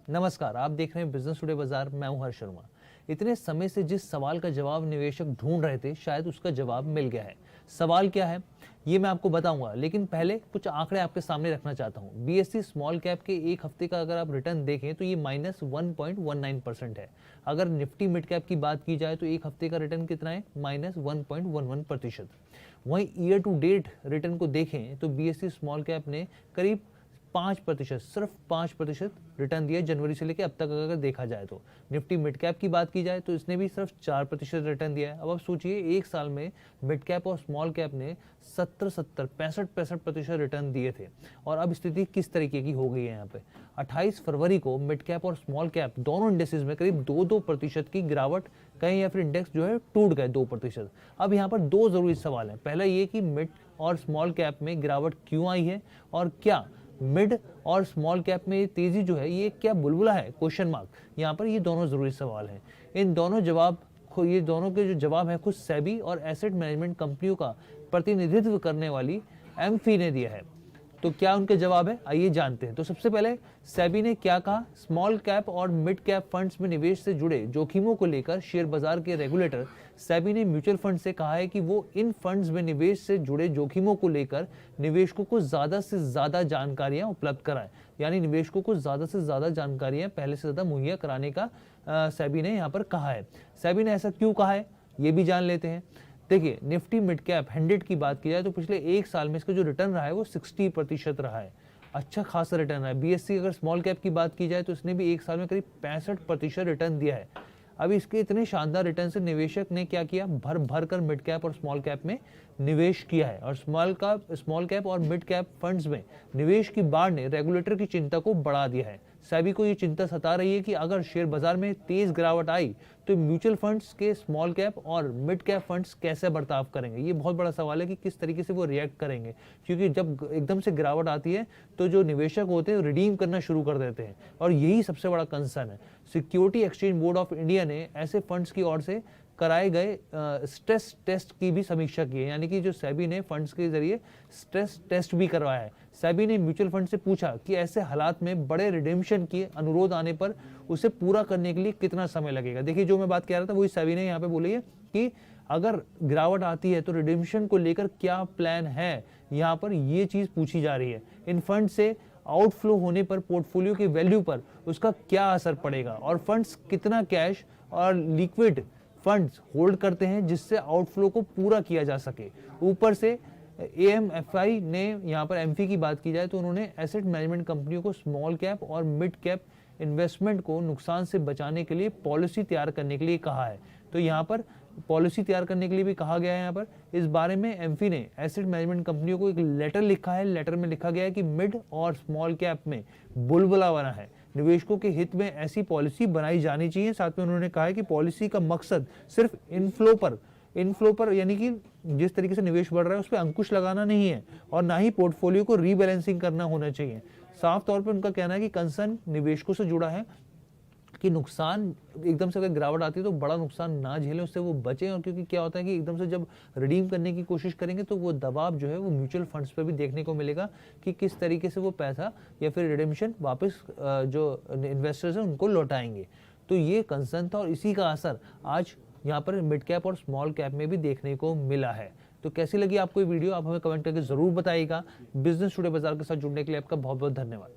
नमस्कार, आप देख रहे हैं बिजनेस टुडे बाजार। मैं हूं हर्ष शर्मा। इतने समय से जिस सवाल का जवाब निवेशक ढूंढ रहे थे, शायद उसका जवाब मिल गया है। सवाल क्या है ये मैं आपको बताऊंगा, लेकिन पहले कुछ आंकड़े आपके सामने रखना चाहता हूं। बीएससी स्मॉल कैप के एक हफ्ते का अगर आप रिटर्न देखें तो ये -1.19% है। अगर निफ्टी मिड कैप की बात की जाए तो एक हफ्ते का रिटर्न कितना है? -1.11%। वहीं ईयर टू डेट रिटर्न को देखें तो बीएससी स्मॉल कैप ने करीब 5%, सिर्फ 5% रिटर्न दिया जनवरी से लेकर अब तक अगर देखा जाए तो। निफ्टी मिड कैप की बात की जाए तो इसने भी सिर्फ 4% रिटर्न दिया है। अब आप सोचिए, एक साल में मिड कैप और स्मॉल कैप ने 65% रिटर्न दिए थे, और अब स्थिति किस तरीके की हो गई है। यहाँ पे 28 फरवरी को मिड कैप और स्मॉल कैप दोनों इंडेक्सेस में करीब 2-2% की गिरावट कहीं, या फिर इंडेक्स जो है टूट गए 2%। अब यहाँ पर दो जरूरी सवाल हैं। पहला ये कि मिड और स्मॉल कैप में गिरावट क्यों आई है, और क्या मिड और स्मॉल कैप में तेजी जो है ये क्या बुलबुला है, क्वेश्चन मार्क। यहाँ पर ये दोनों जरूरी सवाल हैं। ये दोनों के जो जवाब है खुद सेबी और एसेट मैनेजमेंट कंपनियों का प्रतिनिधित्व करने वाली एमफी ने दिया है। तो क्या उनके जवाब है, आइए जानते हैं। तो सबसे पहले सेबी ने क्या कहा? स्मॉल कैप और मिड कैप फंड्स में निवेश से जुड़े जोखिमों को लेकर शेयर बाजार के रेगुलेटर सेबी ने म्यूचुअल फंड से कहा है कि वो इन फंड्स में निवेश से जुड़े जोखिमों को लेकर निवेशकों को ज्यादा से ज्यादा जानकारियां उपलब्ध कराएं। यानी निवेशकों को ज्यादा से ज्यादा जानकारियां पहले से ज्यादा मुहैया कराने का सेबी ने यहाँ पर कहा है। सेबी ने ऐसा क्यों कहा है ये भी जान लेते हैं। देखिए, निफ्टी मिड कैप 100 की बात की जाए तो पिछले एक साल में इसका जो रिटर्न रहा है वो 60% रहा है। अच्छा खासा रिटर्न रहा है। बीएससी अगर स्मॉल कैप की बात की जाए तो इसने भी एक साल में करीब 65% रिटर्न दिया है। अब इसके इतने शानदार रिटर्न से निवेशक ने क्या किया? भर भर कर मिड कैप और स्मॉल कैप में निवेश किया है, और स्मॉल कैप और मिड कैप फंड्स में निवेश की बाढ़ ने रेगुलेटर की चिंता को बढ़ा दिया है। सेबी को ये चिंता सता रही है कि अगर शेयर बाजार में तेज गिरावट आई तो म्यूचुअल फंड्स के स्मॉल कैप और मिड कैप फंड्स कैसे बर्ताव करेंगे। ये बहुत बड़ा सवाल है कि किस तरीके से वो रिएक्ट करेंगे, क्योंकि जब एकदम से गिरावट आती है तो जो निवेशक होते हैं रिडीम करना शुरू कर देते हैं, और यही सबसे बड़ा कंसर्न है। Security exchange board of India ने ऐसे फंड्स की ओर से कराए गए स्ट्रेस टेस्ट की भी समीक्षा की है। यानी कि जो सेबी ने फंड्स के जरिए स्ट्रेस टेस्ट भी करवाया है। सेबी ने म्यूचुअल फंड से पूछा कि ऐसे हालात में बड़े रिडेम्पशन के अनुरोध आने पर उसे पूरा करने के लिए कितना समय लगेगा। देखिए, जो मैं बात कह रहा था वही सेबी ने यहाँ पे बोली है कि अगर गिरावट आती है तो रिडेम्पशन को लेकर क्या प्लान है, यहाँ पर ये चीज पूछी जा रही है। इन फंड से आउटफ्लो होने पर पोर्टफोलियो की वैल्यू पर उसका क्या असर पड़ेगा, और फंड्स कितना कैश और लिक्विड फंड्स होल्ड करते हैं जिससे आउटफ्लो को पूरा किया जा सके। ऊपर से एएमएफआई ने, यहाँ पर एमफी की बात की जाए तो उन्होंने एसेट मैनेजमेंट कंपनियों को स्मॉल कैप और मिड कैप इन्वेस्टमेंट को नुकसान से बचाने के लिए पॉलिसी तैयार करने के लिए कहा है। तो यहाँ पर पॉलिसी तैयार करने के लिए भी कहा गया है। यहाँ पर इस बारे में एमफी ने एसेट मैनेजमेंट कंपनियों को एक लेटर लिखा है। लेटर में लिखा गया है कि मिड और स्मॉल कैप में बुलबुला बना है, निवेशकों के हित में ऐसी पॉलिसी बनाई जानी चाहिए। साथ में उन्होंने कहा है कि पॉलिसी का मकसद सिर्फ इनफ्लो पर यानी कि जिस तरीके से निवेश बढ़ रहा है उस पर अंकुश लगाना नहीं है, और ना ही पोर्टफोलियो को रीबैलेंसिंग करना होना चाहिए। साफ तौर पर उनका कहना है कि कंसर्न निवेशकों से जुड़ा है कि नुकसान एकदम से अगर गिरावट आती है तो बड़ा नुकसान ना झेलें, उससे वो बचें। और क्योंकि क्या होता है कि एकदम से जब रिडीम करने की कोशिश करेंगे तो वो दबाव जो है वो म्यूचुअल फंड्स पे भी देखने को मिलेगा कि किस तरीके से वो पैसा या फिर रिडेम्पशन वापस जो इन्वेस्टर्स हैं उनको लौटाएंगे। तो ये कंसर्न था, और इसी का असर आज यहाँ पर मिड कैप और स्मॉल कैप में भी देखने को मिला है। तो कैसी लगी आपको ये वीडियो, आप हमें कमेंट करके जरूर बताइएगा। बिजनेस टुडे बाजार के साथ जुड़ने के लिए आपका बहुत बहुत धन्यवाद।